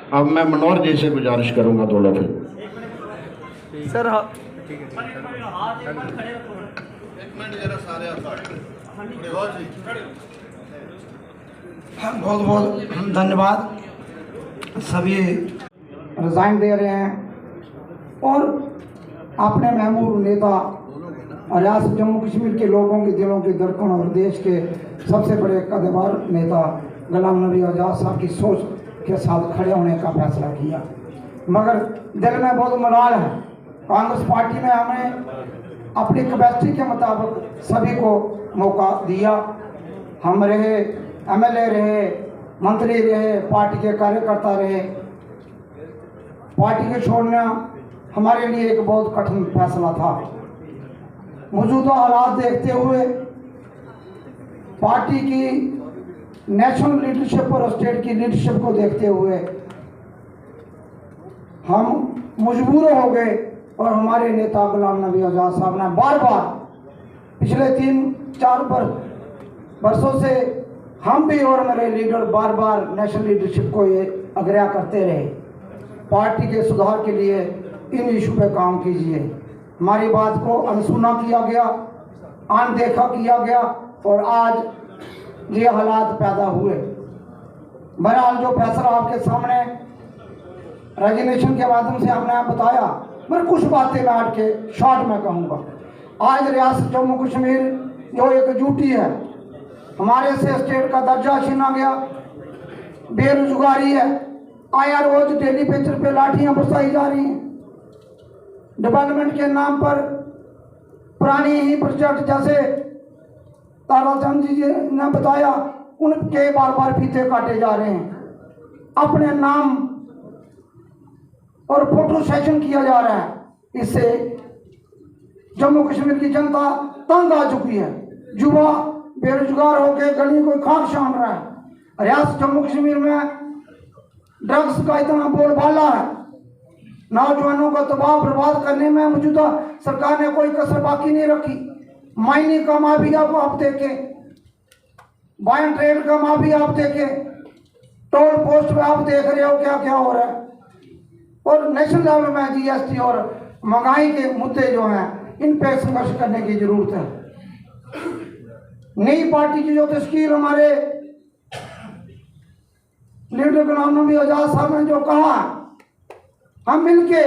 अब मैं मनोहर जी से गुजारिश करूंगा दो लफ्ज़। सर बहुत बहुत धन्यवाद। सभी रिजाइन दे रहे हैं और अपने महबूब नेता रियासत जम्मू कश्मीर के लोगों के दिलों की धड़कन और देश के सबसे बड़े कदमवर नेता गुलाम नबी आज़ाद साहब की सोच के साथ खड़े होने का फैसला किया। मगर दिल में बहुत मलाल है। कांग्रेस पार्टी में हमने अपनी कैपेसिटी के मुताबिक सभी को मौका दिया। हम रहे, एमएलए रहे, मंत्री रहे, पार्टी के कार्यकर्ता रहे। पार्टी को छोड़ना हमारे लिए एक बहुत कठिन फैसला था। मौजूदा हालात देखते हुए पार्टी की नेशनल लीडरशिप और स्टेट की लीडरशिप को देखते हुए हम मजबूर हो गए और हमारे नेता गुलाम नबी आज़ाद साहब ने बार बार पिछले 3-4 वर्षों से हम भी और मेरे लीडर बार बार नेशनल लीडरशिप को ये आग्रह करते रहे, पार्टी के सुधार के लिए इन इशू पे काम कीजिए। हमारी बात को अनसुना किया गया, अनदेखा किया गया और आज ये हालात पैदा हुए। बहरहाल जो फैसला आपके सामने रेजिग्नेशन के माध्यम से हमने बताया, मैं कुछ बातें मैं हट के शॉर्ट में कहूँगा। आज रियासत जम्मू कश्मीर जो एकजुटी है, हमारे से स्टेट का दर्जा छीना गया, बेरोजगारी है, आया रोज डेली बेचर पे लाठियां बरसाई जा रही हैं। डेवलपमेंट के नाम पर पुरानी ही प्रोजेक्ट जैसे ताराचंद जी ने बताया, उनके बार बार फीते काटे जा रहे हैं। अपने नाम और फोटो सेशन किया जा रहा है। इससे जम्मू कश्मीर की जनता तंग आ चुकी है। युवा बेरोजगार होकर गली कोई खाक छान रहा है। रियासत जम्मू कश्मीर में ड्रग्स का इतना बोलबाला है। नौजवानों को तबाह बर्बाद करने में मौजूदा सरकार ने कोई कसर बाकी नहीं रखी। माइनिंग का माफिया को आप देखें, बायन ट्रेड का माफिया आप देखें, टोल पोस्ट पे आप देख रहे हो क्या क्या हो रहा है। और नेशनल लेवल में जीएसटी और महंगाई के मुद्दे जो हैं, इन पे संघर्ष करने की जरूरत है। नई पार्टी की जो तश्कील हमारे लीडर गुलाम नबी आज़ाद साहब ने जो कहा, हम मिलके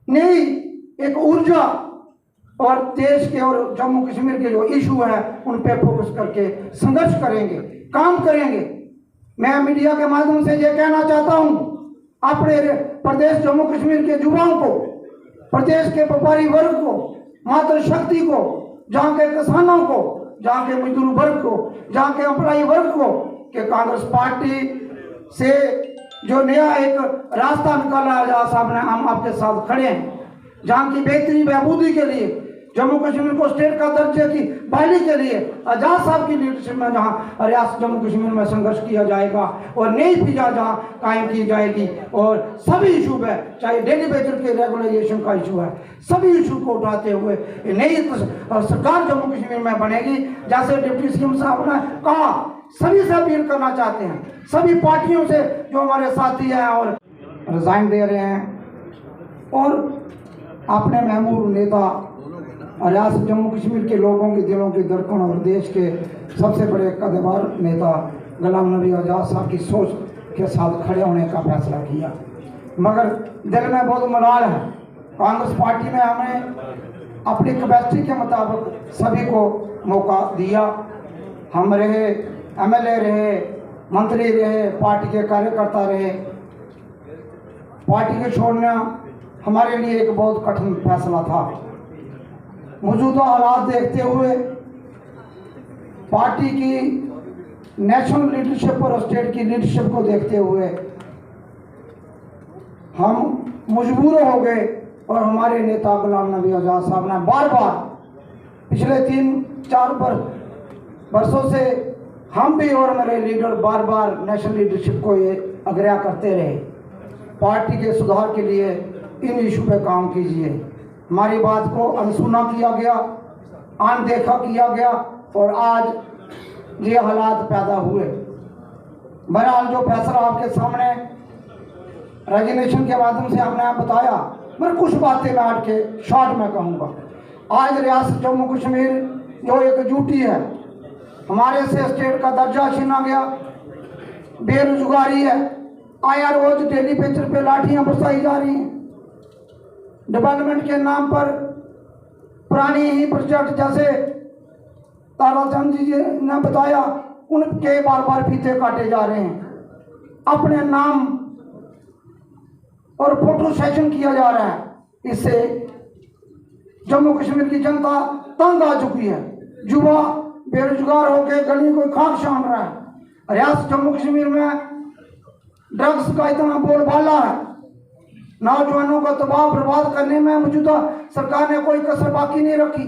नई एक ऊर्जा और देश के और जम्मू कश्मीर के जो इशू है उन पे फोकस करके संघर्ष करेंगे, काम करेंगे। मैं मीडिया के माध्यम से ये कहना चाहता हूं अपने प्रदेश जम्मू कश्मीर के युवाओं को, प्रदेश के व्यापारी वर्ग को, मातृशक्ति को, जहाँ के किसानों को, जहाँ के मजदूर वर्ग को, जहाँ के एम्प्लॉई वर्ग को कि कांग्रेस पार्टी से जो नया एक रास्ता निकाला आज़ाद साहब ने, हम आपके साथ खड़े हैं। जहाँ की बेहतरी बहबूदी के लिए, जम्मू कश्मीर को स्टेट का दर्जे की बहाली के लिए आज़ाद साहब की लीडरशिप में जहाँ रियासत जम्मू कश्मीर में संघर्ष किया जाएगा और नई फिजा जहाँ कायम की जाएगी और सभी इशू पे, चाहे डेली बेचर के रेगुलराइजेशन का इशू है, सभी इशू को उठाते हुए नई सरकार जम्मू कश्मीर में बनेगी। जैसे डिप्टी सीएम साहब ने कहा, सभी से अपील करना चाहते हैं, सभी पार्टियों से जो हमारे साथी हैं और रिजाइन दे रहे हैं और अपने महबूब नेता रियासत जम्मू कश्मीर के लोगों के दिलों की धड़कन और देश के सबसे बड़े कदमवर नेता गुलाम नबी आज़ाद साहब की सोच के साथ खड़े होने का फैसला किया। मगर दिल में बहुत मलाल है। कांग्रेस पार्टी में हमने अपनी कैपेसिटी के मुताबिक सभी को मौका दिया। हम रहे, एमएलए रहे, मंत्री रहे, पार्टी के कार्यकर्ता रहे। पार्टी को छोड़ना हमारे लिए एक बहुत कठिन फैसला था। मौजूदा हालात देखते हुए पार्टी की नेशनल लीडरशिप और स्टेट की लीडरशिप को देखते हुए हम मजबूर हो गए और हमारे नेता गुलाम नबी आज़ाद साहब ने बार बार पिछले 3-4 वर्षों से हम भी और मेरे लीडर बार बार नेशनल लीडरशिप को ये आग्रह करते रहे, पार्टी के सुधार के लिए इन इशू पे काम कीजिए। हमारी बात को अनसुना किया गया, अनदेखा किया गया और आज ये हालात पैदा हुए। बहरहाल जो फैसला आपके सामने रेजिग्नेशन के माध्यम से हमने आप बताया, मैं कुछ बातें मैं हट के शॉर्ट में कहूँगा। आज रियासत जम्मू कश्मीर जो एकजुटी है, हमारे से स्टेट का दर्जा छीना गया, बेरोजगारी है, आया रोज डेली बेचर पे लाठियां बरसाई जा रही हैं, डेवलपमेंट के नाम पर पुरानी ही प्रोजेक्ट जैसे ताराचंद जी ने बताया उनके बार बार फीते काटे जा रहे हैं, अपने नाम और फोटो सेशन किया जा रहा है। इससे जम्मू कश्मीर की जनता तंग आ चुकी है। युवा बेरोजगार होकर गली को खाक छान रहा है। रियासत जम्मू कश्मीर में ड्रग्स का इतना बोलबाला है, नौजवानों का तबाह बर्बाद करने में मौजूदा सरकार ने कोई कसर बाकी नहीं रखी।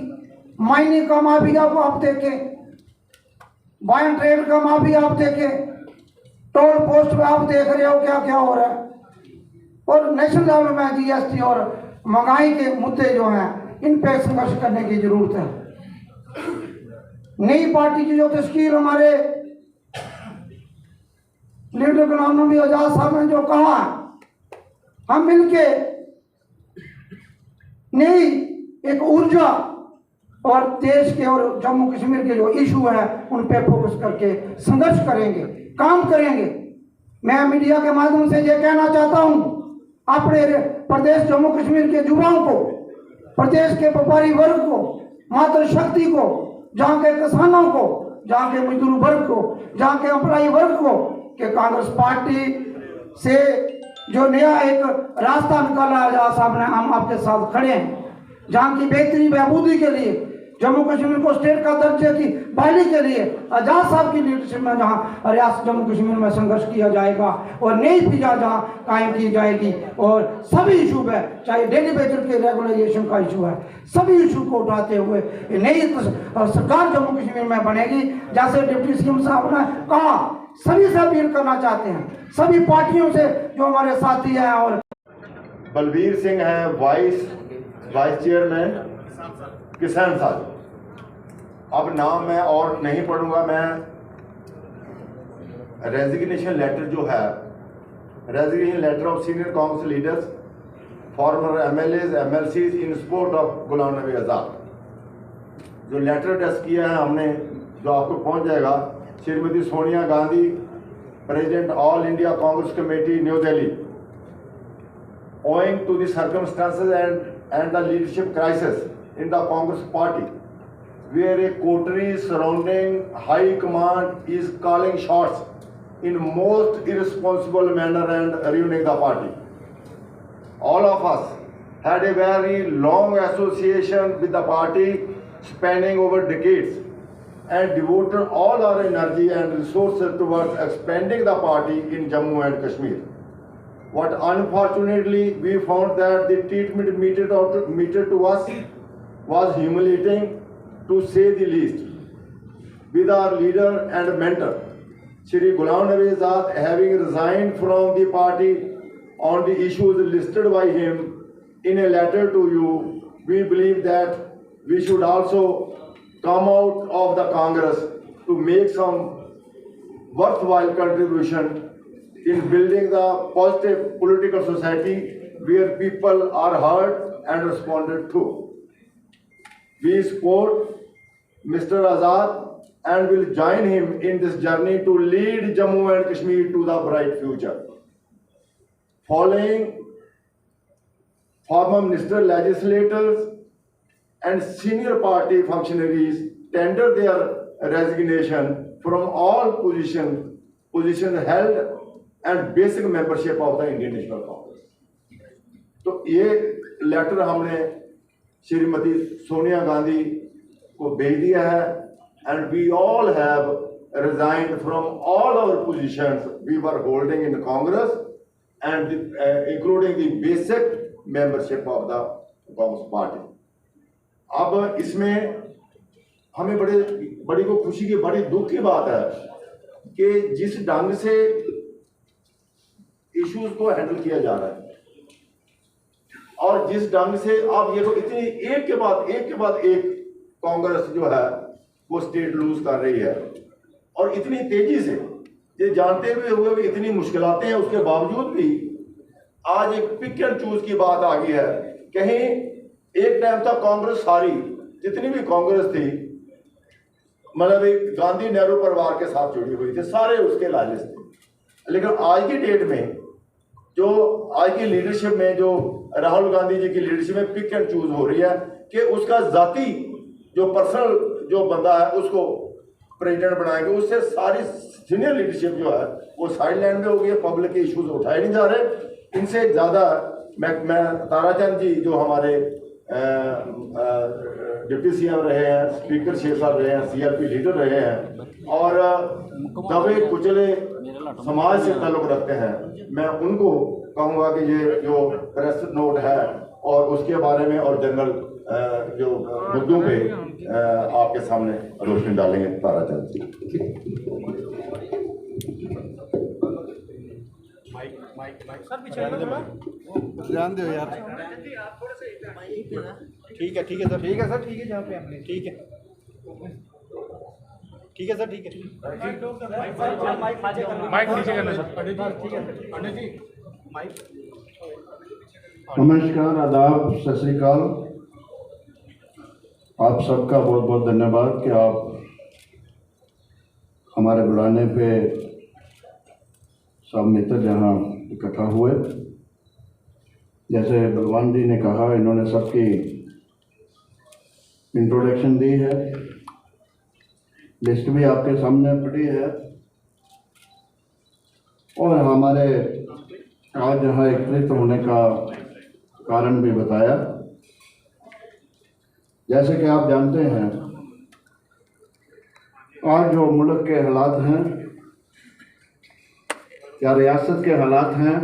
माइनिंग का माफिया को आप देखें, वाइन ट्रेड का माफिया आप देखें, टोल पोस्ट पे आप देख रहे हो क्या क्या हो रहा है। और नेशनल लेवल में जीएसटी और महंगाई के मुद्दे जो हैं, इन पे संघर्ष करने की जरूरत है। नई पार्टी की जो तस्कीर हमारे लीडर गुलाम नबी आजाद साहब ने जो कहा, हम मिलके नई एक ऊर्जा और देश के और जम्मू कश्मीर के जो इशू है उन पे फोकस करके संघर्ष करेंगे, काम करेंगे। मैं मीडिया के माध्यम से ये कहना चाहता हूं अपने प्रदेश जम्मू कश्मीर के युवाओं को, प्रदेश के व्यापारी वर्ग को, मातृशक्ति को, जहाँ के किसानों को, जहाँ के मजदूर वर्ग को, जहाँ के एम्प्लॉई वर्ग को, कि कांग्रेस पार्टी से जो नया एक रास्ता निकाला आजाद साहब ने, हम आपके साथ खड़े हैं। जहाँ की बेहतरी बहबूदी के लिए, जम्मू कश्मीर को स्टेट का दर्जे की बहाली के लिए आजाद साहब की लीडरशिप में जहाँ रियासत जम्मू कश्मीर में संघर्ष किया जाएगा और नई फिजा जहाँ कायम की जाएगी, और सभी इशू पे, चाहे डेली बेचर के रेगुलराइजेशन का इशू है, सभी इशू को उठाते हुए नई सरकार जम्मू कश्मीर में बनेगी। जैसे डिप्टी सीएम साहब ने कहा, सभी से अपील करना चाहते हैं, सभी पार्टियों से जो हमारे साथी हैं। और बलबीर सिंह है वाइस चेयरमैन किसान साथ। अब नाम मैं और नहीं पढ़ूंगा, मैं रेजिग्नेशन लेटर जो है, resignation letter of senior Congress leaders, former MLAs, MLCs in support of Ghulam Nabi Azad, जो लेटर टेस्ट किया है हमने, जो आपको पहुंच जाएगा। Shrimati Sonia Gandhi, president all India Congress committee, new Delhi, owing to the circumstances and the leadership crisis in the Congress party, where a coterie surrounding high command is calling shots in most irresponsible manner and ruining the party. All of us had a very long association with the party spanning over decades and devoted all our energy and resources towards expanding the party in Jammu and Kashmir. But unfortunately, we found that the treatment meted to us was humiliating, to say the least. With our leader and mentor, Shri Ghulam Nabi Azad, having resigned from the party on the issues listed by him in a letter to you, we believe that we should also come out of the Congress to make some worthwhile contribution in building the positive political society where people are heard and responded to. We support Mr. Azad and will join him in this journey to lead Jammu and Kashmir to the bright future. Following former minister, legislators and senior party functionaries tender their resignation from all positions held and basic membership of the Indian National Congress. तो ये letter हमने श्रीमती सोनिया गांधी को भेज दिया है, and we all have resigned from all our positions we were holding in Congress and including the basic membership of the Congress party. अब इसमें हमें बड़ी को खुशी की, बड़ी दुख की बात है कि जिस ढंग से इश्यूज को हैंडल किया जा रहा है और जिस ढंग से आप ये तो इतनी एक के बाद एक कांग्रेस जो है वो स्टेट लूज कर रही है और इतनी तेजी से ये जानते हुए भी इतनी मुश्किलातें हैं, उसके बावजूद भी आज एक पिक एंड चूज की बात आ गई है। कहीं एक टाइम था कांग्रेस सारी, जितनी भी कांग्रेस थी, मतलब एक गांधी नेहरू परिवार के साथ जुड़ी हुई थी, सारे उसके लालिस थे। लेकिन आज की डेट में जो आज की लीडरशिप में जो राहुल गांधी जी की लीडरशिप में पिक एंड चूज हो रही है कि उसका जाती जो पर्सनल जो बंदा है उसको प्रेसिडेंट बनाएंगे, उससे सारी सीनियर लीडरशिप जो है वो साइड लाइन में हो गई है, पब्लिक के इश्यूज उठाए नहीं जा रहे। इनसे ज़्यादा मैं ताराचंद जी जो हमारे डिप्टी सीएम रहे हैं, स्पीकर 6 साल रहे हैं, सीआरपी लीडर रहे हैं और दबे कुचले समाज से ताल्लुक रखते हैं, मैं उनको कहूँगा कि ये जो प्रेस नोट है और उसके बारे में और जनरल जो मुद्दों पे आपके सामने रोशनी डालेंगे ताराचंद जी। ध्यान दो यार। ठीक है सर, ठीक है सर, ठीक है, जहाँ पे हमने ठीक है सर, ठीक है। माइक नीचे करना सर। ठीक है पंडित जी, माइक। नमस्कार, आदाब, सत श्री अकाल। आप सबका बहुत बहुत धन्यवाद कि आप हमारे बुलाने पे सब मित्र यहाँ इकट्ठा हुए। जैसे बलवान जी ने कहा, इन्होंने सबकी इंट्रोडक्शन दी है, लिस्ट भी आपके सामने पड़ी है और हमारे आज यहाँ एकत्रित होने का कारण भी बताया। जैसे कि आप जानते हैं, आज जो मुल्क के हालात हैं या रियासत के हालात हैं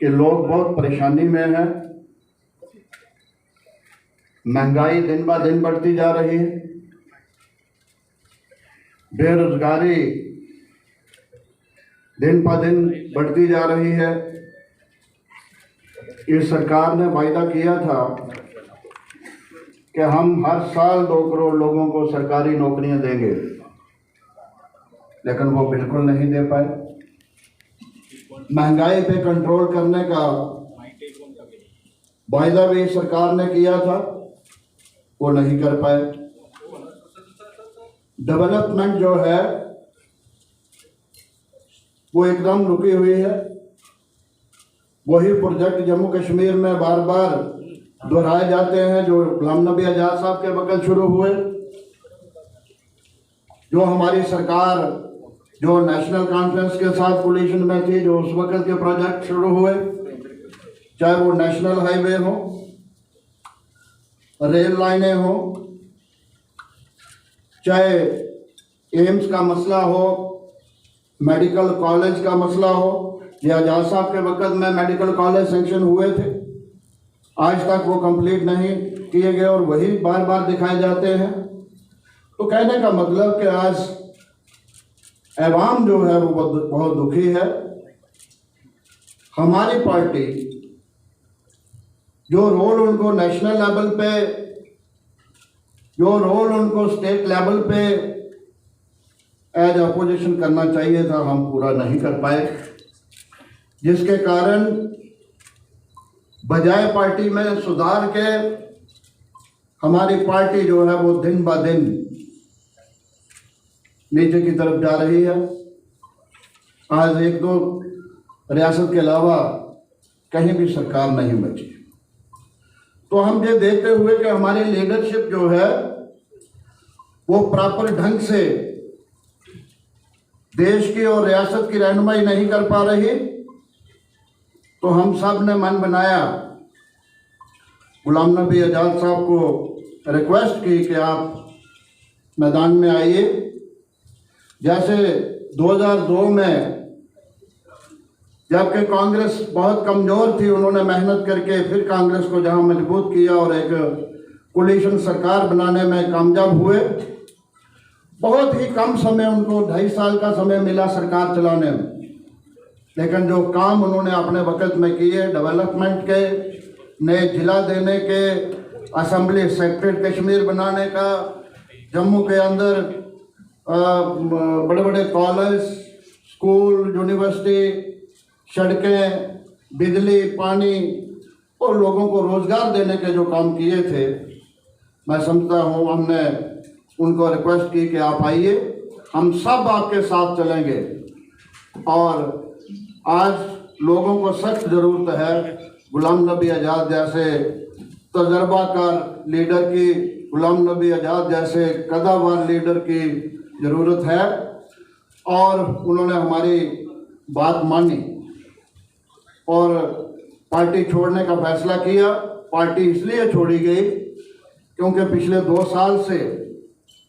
कि लोग बहुत परेशानी में हैं, महंगाई दिन ब दिन बढ़ती जा रही है, बेरोजगारी दिन ब दिन बढ़ती जा रही है। इस सरकार ने वायदा किया था कि हम हर साल 2 करोड़ लोगों को सरकारी नौकरियां देंगे, लेकिन वो बिल्कुल नहीं दे पाए। महंगाई पे कंट्रोल करने का वायदा भी सरकार ने किया था, वो नहीं कर पाए। डेवलपमेंट जो है वो एकदम रुकी हुई है। वही प्रोजेक्ट जम्मू कश्मीर में बार बार दोहराए जाते हैं जो गुलाम नबी आज़ाद साहब के वक्त शुरू हुए, जो हमारी सरकार जो नेशनल कॉन्फ्रेंस के साथ कोलिशन में थी, जो उस वक्त के प्रोजेक्ट शुरू हुए, चाहे वो नेशनल हाईवे हो, रेल लाइनें हो, चाहे एम्स का मसला हो, मेडिकल कॉलेज का मसला हो। ये आज़ाद साहब के वक्त में मेडिकल कॉलेज सेंक्शन हुए थे, आज तक वो कंप्लीट नहीं किए गए और वही बार बार दिखाए जाते हैं। तो कहने का मतलब कि आज अवाम जो है वो बहुत दुखी है। हमारी पार्टी जो रोल उनको नेशनल लेवल पे, जो रोल उनको स्टेट लेवल पे एज अपोजिशन करना चाहिए था, हम पूरा नहीं कर पाए, जिसके कारण बजाय पार्टी में सुधार के हमारी पार्टी जो है वो दिन ब दिन नीचे की तरफ जा रही है। आज 1-2 रियासत के अलावा कहीं भी सरकार नहीं बची। तो हम ये देखते हुए कि हमारी लीडरशिप जो है वो प्रॉपर ढंग से देश की और रियासत की रहनुमाई नहीं कर पा रही, तो हम सब ने मन बनाया, गुलाम नबी आज़ाद साहब को रिक्वेस्ट की कि आप मैदान में आइए। जैसे 2002 में जबकि कांग्रेस बहुत कमज़ोर थी, उन्होंने मेहनत करके फिर कांग्रेस को जहां मजबूत किया और एक कोलिशन सरकार बनाने में कामयाब हुए। बहुत ही कम समय, उनको 2.5 साल का समय मिला सरकार चलाने में, लेकिन जो काम उन्होंने अपने वक्त में किए, डेवलपमेंट के, नए जिला देने के, असेंबली सेक्रेटरी कश्मीर बनाने का, जम्मू के अंदर बड़े बड़े कॉलेज, स्कूल, यूनिवर्सिटी, सड़कें, बिजली, पानी और लोगों को रोज़गार देने के जो काम किए थे, मैं समझता हूँ हमने उनको रिक्वेस्ट की कि आप आइए, हम सब आपके साथ चलेंगे। और आज लोगों को सख्त ज़रूरत है गुलाम नबी आज़ाद जैसे तजर्बाकार लीडर की, गुलाम नबी आज़ाद जैसे कदावर लीडर की ज़रूरत है। और उन्होंने हमारी बात मानी और पार्टी छोड़ने का फैसला किया। पार्टी इसलिए छोड़ी गई क्योंकि पिछले 2 साल से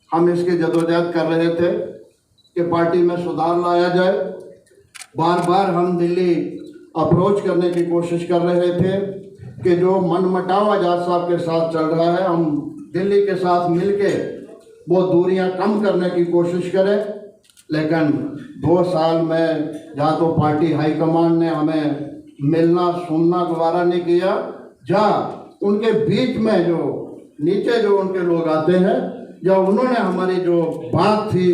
हम इसकी जदोजहद कर रहे थे कि पार्टी में सुधार लाया जाए। बार बार हम दिल्ली अप्रोच करने की कोशिश कर रहे थे कि जो मनमुटाव आज़ाद साहब के साथ चल रहा है, हम दिल्ली के साथ मिलके वो दूरियां कम करने की कोशिश करें। लेकिन 2 साल में जहाँ तो पार्टी हाईकमान ने हमें मिलना सुनना गवारा नहीं किया, जहाँ उनके बीच में जो नीचे जो उनके लोग आते हैं, जब उन्होंने हमारी जो बात थी,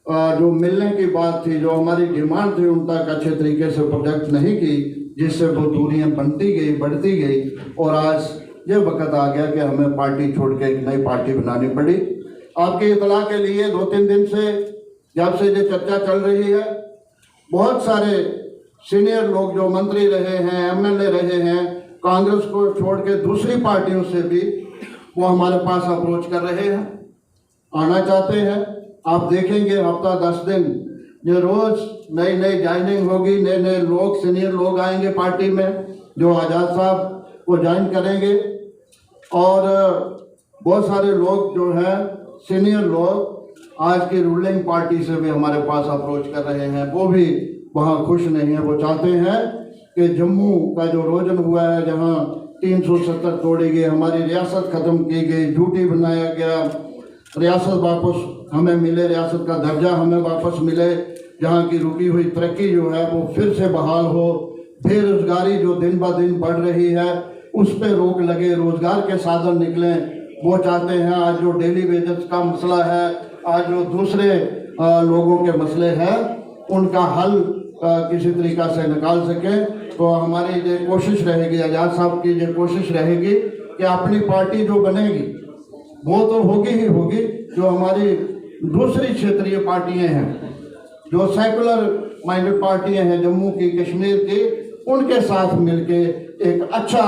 जो मिलने की बात थी, जो हमारी डिमांड थी, उन तक अच्छे तरीके से प्रोजेक्ट नहीं की, जिससे वो दूरियां बनती गई, बढ़ती गई। और आज ये वक्त आ गया कि हमें पार्टी छोड़ के एक नई पार्टी बनानी पड़ी। आपकी इतला के लिए 2-3 दिन से जब से ये चर्चा चल रही है, बहुत सारे सीनियर लोग जो मंत्री रहे हैं, MLA रहे हैं, कांग्रेस को छोड़ के दूसरी पार्टियों से भी वो हमारे पास अप्रोच कर रहे हैं, आना चाहते हैं। आप देखेंगे हफ्ता 10 दिन ये रोज़ नई नई ज्वाइनिंग होगी, नए नए लोग, सीनियर लोग आएंगे पार्टी में जो आज़ाद साहब को ज्वाइन करेंगे। और बहुत सारे लोग जो हैं सीनियर लोग आज की रूलिंग पार्टी से भी हमारे पास अप्रोच कर रहे हैं, वो भी वहाँ खुश नहीं है। वो चाहते हैं कि जम्मू का जो रोजन हुआ है, जहाँ 370 तोड़ी गई, हमारी रियासत ख़त्म की गई, झूठी बनाया गया, रियासत वापस हमें मिले, रियासत का दर्जा हमें वापस मिले, जहाँ की रुकी हुई तरक्की जो है वो फिर से बहाल हो, बेरोजगारी जो दिन ब दिन बढ़ रही है उस पर रोक लगे, रोजगार के साधन निकलें, वो चाहते हैं। आज जो डेली वेजेस का मसला है, आज जो दूसरे लोगों के मसले हैं, उनका हल किसी तरीक़ा से निकाल सकें। तो हमारी ये कोशिश रहेगी, आज़ाद साहब की ये कोशिश रहेगी कि अपनी पार्टी जो बनेगी वो तो होगी ही होगी, जो हमारी दूसरी क्षेत्रीय पार्टियां हैं, जो सेकुलर माइंडेड पार्टियां हैं जम्मू की, कश्मीर की, उनके साथ मिलके एक अच्छा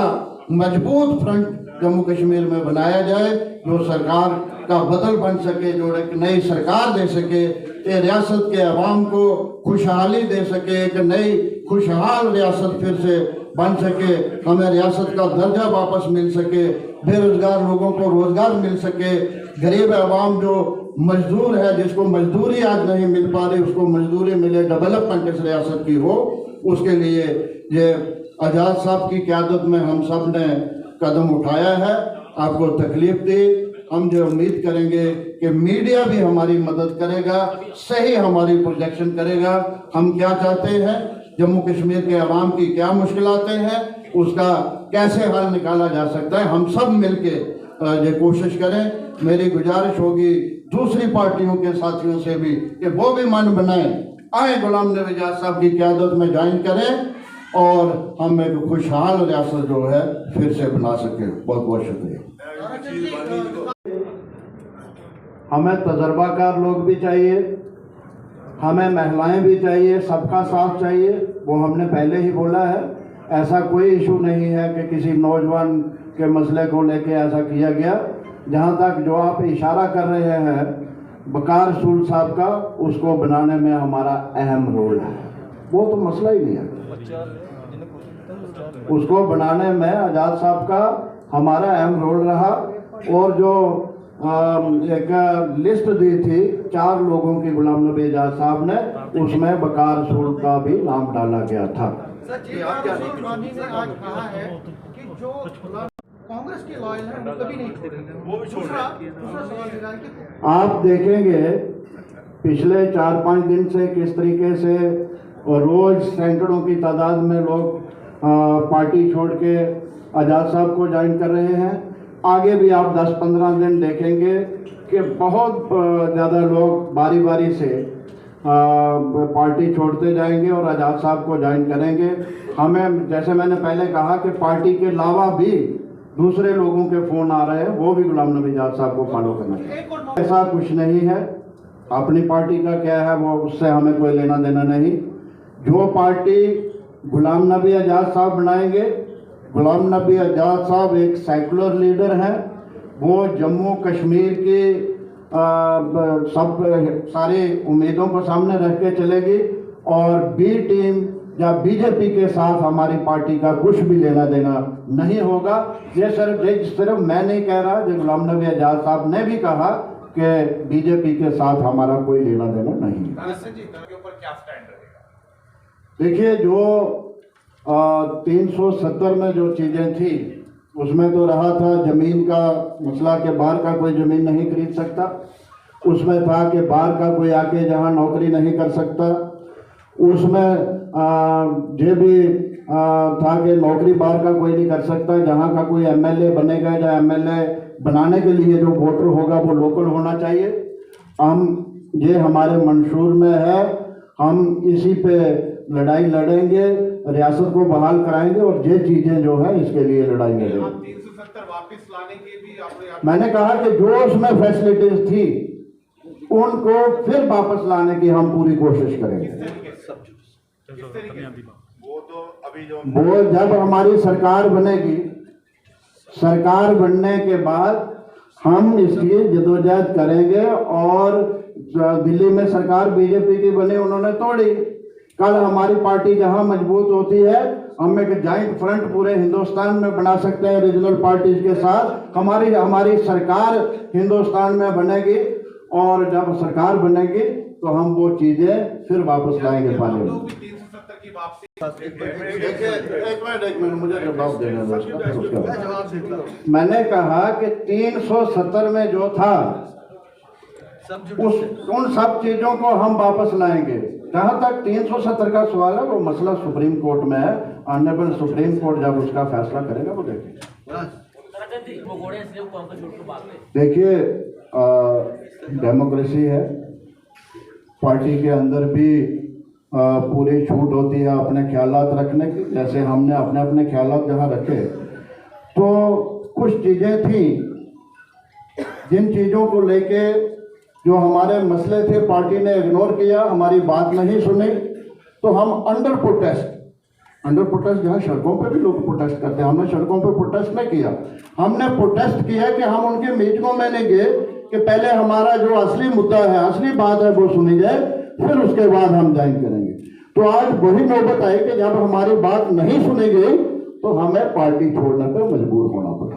मजबूत फ्रंट जम्मू कश्मीर में बनाया जाए, जो सरकार का बदल बन सके, जो एक नई सरकार दे सके, ये रियासत के अवाम को खुशहाली दे सके, एक नई खुशहाल रियासत फिर से बन सके, हमें रियासत का दर्जा वापस मिल सके, बेरोजगार लोगों को रोजगार मिल सके, गरीब अवाम जो मजदूर है, जिसको मजदूरी आज नहीं मिल पा रही, उसको मजदूरी मिले, डेवलपमेंट इस रियासत की हो। उसके लिए ये आज़ाद साहब की क़यादत में हम सब ने कदम उठाया है, आपको तकलीफ दी। हम जो उम्मीद करेंगे कि मीडिया भी हमारी मदद करेगा, सही हमारी प्रोजेक्शन करेगा, हम क्या चाहते हैं, जम्मू कश्मीर के अवाम की क्या मुश्किलातें हैं, उसका कैसे हल निकाला जा सकता है, हम सब मिलके ये कोशिश करें। मेरी गुजारिश होगी दूसरी पार्टियों के साथियों से भी कि वो भी मन बनाएं, आए गुलाम नबी आज़ाद साहब की क़यादत में ज्वाइन करें और हम एक खुशहाल रियासत जो है फिर से बना सकें। बहुत बहुत शुक्रिया। हमें तजर्बाकार लोग भी चाहिए, हमें महिलाएं भी चाहिए, सबका साथ चाहिए। वो हमने पहले ही बोला है, ऐसा कोई इशू नहीं है कि किसी नौजवान के मसले को लेके ऐसा किया गया। जहाँ तक जो आप इशारा कर रहे हैं बकार रसूल साहब का, उसको बनाने में हमारा अहम रोल है, वो तो मसला ही नहीं है। उसको बनाने में आज़ाद साहब का हमारा अहम रोल रहा। और जो एक लिस्ट दी थी 4 लोगों की गुलाम नबी आज़ाद साहब ने, उसमें बकार रसूल का भी नाम डाला गया था। राहुल गांधी ने आज कहा है कि जो कांग्रेस के लॉयल हैं वो कभी नहीं छोड़ेंगे, वो भी दूसरा सवाल मेरा है कि आप देखेंगे पिछले 4-5 दिन से किस तरीके से रोज सैकड़ों की तादाद में लोग पार्टी छोड़ के आज़ाद साहब को ज्वाइन कर रहे हैं। आगे भी आप 10-15 दिन देखेंगे कि बहुत ज़्यादा लोग बारी बारी से पार्टी छोड़ते जाएंगे और आज़ाद साहब को ज्वाइन करेंगे। हमें, जैसे मैंने पहले कहा, कि पार्टी के अलावा भी दूसरे लोगों के फ़ोन आ रहे हैं, वो भी गुलाम नबी आज़ाद साहब को फॉलो करना चाहिए। ऐसा कुछ नहीं है, अपनी पार्टी का क्या है वो, उससे हमें कोई लेना देना नहीं। जो पार्टी गुलाम नबी आज़ाद साहब बनाएंगे, गुलाम नबी आज़ाद साहब एक सेकुलर लीडर हैं। वो जम्मू कश्मीर की सब सारी उम्मीदों को सामने रख के चलेगी और बी टीम या बीजेपी के साथ हमारी पार्टी का कुछ भी लेना देना नहीं होगा। ये सिर्फ मैं नहीं कह रहा, जो गुलाम नबी आज़ाद साहब ने भी कहा कि बीजेपी के साथ हमारा कोई लेना देना नहीं है। देखिए, जो 370 में जो चीज़ें थी उसमें तो रहा था जमीन का मसला के बाहर का कोई ज़मीन नहीं खरीद सकता। उसमें था कि बाहर का कोई आके जहां नौकरी नहीं कर सकता। उसमें ये भी था कि नौकरी बाहर का कोई नहीं कर सकता। जहां का कोई एमएलए बनेगा या एमएलए बनाने के लिए जो वोटर होगा वो लोकल होना चाहिए। ये हमारे मंशूर में है, हम इसी पे लड़ाई लड़ेंगे, रियासत को बहाल कराएंगे और ये चीजें जो है इसके लिए लड़ाई लड़ेंगे। 370 वापस लाने के भी मैंने कहा कि जो उसमें फैसिलिटीज थी उनको फिर वापस लाने की हम पूरी कोशिश करेंगे। वो तो अभी जो वो जब हमारी सरकार बनेगी, सरकार बनने के बाद हम इसकी जदोजहद करेंगे। और दिल्ली में सरकार बीजेपी की बनी, उन्होंने तोड़ी। कल हमारी पार्टी जहां मजबूत होती है, हम एक जॉइंट फ्रंट पूरे हिंदुस्तान में बना सकते हैं रीजनल पार्टीज के साथ। हमारी सरकार हिंदुस्तान में बनेगी और जब सरकार बनेगी तो हम वो चीजें फिर वापस लाएंगे पाने में। 370 की वापसी। एक मिनट मुझे जवाब देना है उसका। मैंने कहा कि 370 में जो था उन सब चीजों को हम वापस लाएंगे। जहां तक 370 का सवाल है, वो मसला सुप्रीम कोर्ट में है। ऑनरेबल सुप्रीम कोर्ट जब उसका फैसला करेगा वो देखेगा। देखिए, डेमोक्रेसी है, पार्टी के अंदर भी पूरी छूट होती है अपने ख्यालात रखने की। जैसे हमने अपने अपने ख्यालात जहाँ रखे, तो कुछ चीज़ें थी जिन चीज़ों को लेके जो हमारे मसले थे पार्टी ने इग्नोर किया, हमारी बात नहीं सुनी। तो हम अंडर प्रोटेस्ट जहाँ सड़कों पे भी लोग प्रोटेस्ट करते हैं, हमने सड़कों पे प्रोटेस्ट नहीं किया। हमने प्रोटेस्ट किया कि हम उनकी मीटिंगों में नहीं गए कि पहले हमारा जो असली मुद्दा है, असली बात है वो सुनी जाए, फिर उसके बाद हम ज्वाइन करेंगे। तो आज वही नौबत आई कि जब हमारी बात नहीं सुनी गई तो हमें पार्टी छोड़ने पर मजबूर होना पड़ा।